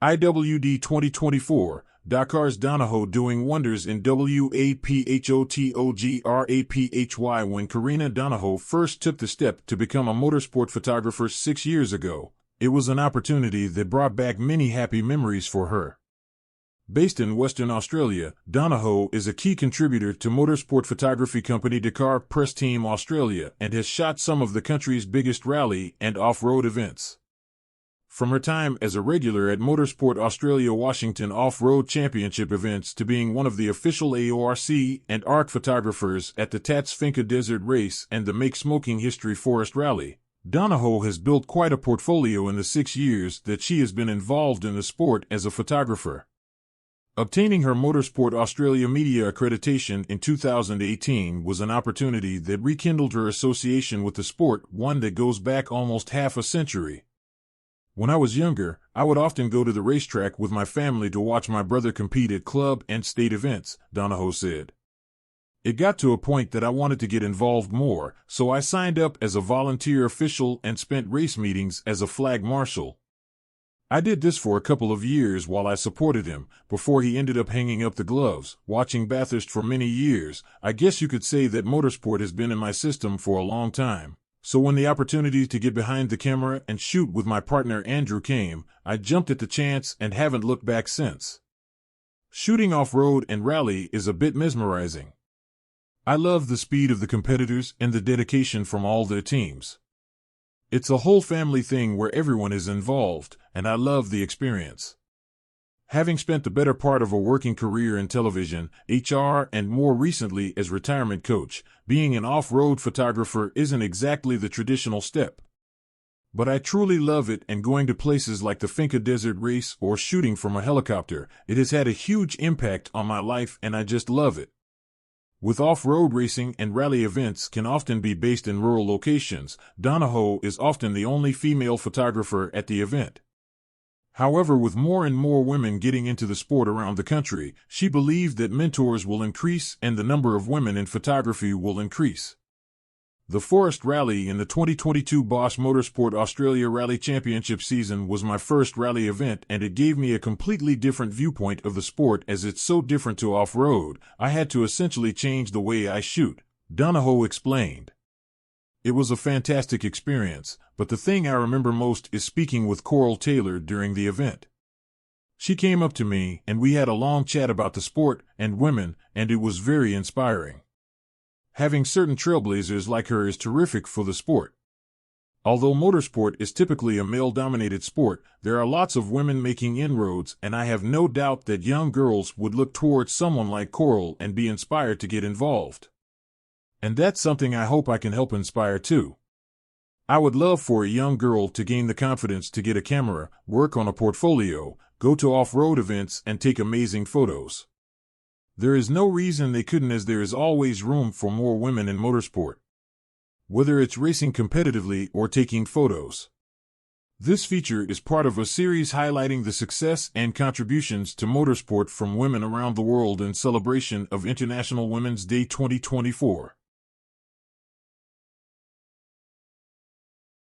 IWD 2024, Dakar'S Donohoe doing wonders in WAPHOTOGRAPHY. When Karina Donohoe first took the step to become a motorsport photographer 6 years ago, it was an opportunity that brought back many happy memories for her. Based in Western Australia, Donohoe is a key contributor to motorsport photography company Dakar Press Team Australia and has shot some of the country's biggest rally and off-road events. From her time as a regular at Motorsport Australia Washington Off-Road Championship events to being one of the official AORC and ARC photographers at the Tatts Finke Desert Race and the Make Smoking History Forest Rally, Donohoe has built quite a portfolio in the 6 years that she has been involved in the sport as a photographer. Obtaining her Motorsport Australia Media Accreditation in 2018 was an opportunity that rekindled her association with the sport, one that goes back almost half a century. When I was younger, I would often go to the racetrack with my family to watch my brother compete at club and state events, Donohoe said. It got to a point that I wanted to get involved more, so I signed up as a volunteer official and spent race meetings as a flag marshal. I did this for a couple of years while I supported him, before he ended up hanging up the gloves. Watching Bathurst for many years, I guess you could say that motorsport has been in my system for a long time. So when the opportunity to get behind the camera and shoot with my partner Andrew came, I jumped at the chance and haven't looked back since. Shooting off-road and rally is a bit mesmerizing. I love the speed of the competitors and the dedication from all their teams. It's a whole family thing where everyone is involved, and I love the experience. Having spent the better part of a working career in television, HR, and more recently as retirement coach, being an off-road photographer isn't exactly the traditional step. But I truly love it, and going to places like the Finke Desert Race or shooting from a helicopter, it has had a huge impact on my life and I just love it. With off-road racing and rally events can often be based in rural locations, Donohoe is often the only female photographer at the event. However, with more and more women getting into the sport around the country, she believed that mentors will increase and the number of women in photography will increase. The Forest Rally in the 2022 Bosch Motorsport Australia Rally Championship season was my first rally event, and it gave me a completely different viewpoint of the sport as it's so different to off-road. I had to essentially change the way I shoot, Donohoe explained. It was a fantastic experience, but the thing I remember most is speaking with Coral Taylor during the event. She came up to me and we had a long chat about the sport and women, and it was very inspiring. Having certain trailblazers like her is terrific for the sport. Although motorsport is typically a male-dominated sport, there are lots of women making inroads, and I have no doubt that young girls would look towards someone like Coral and be inspired to get involved. And that's something I hope I can help inspire too. I would love for a young girl to gain the confidence to get a camera, work on a portfolio, go to off-road events, and take amazing photos. There is no reason they couldn't, as there is always room for more women in motorsport, whether it's racing competitively or taking photos. This feature is part of a series highlighting the success and contributions to motorsport from women around the world in celebration of International Women's Day 2024.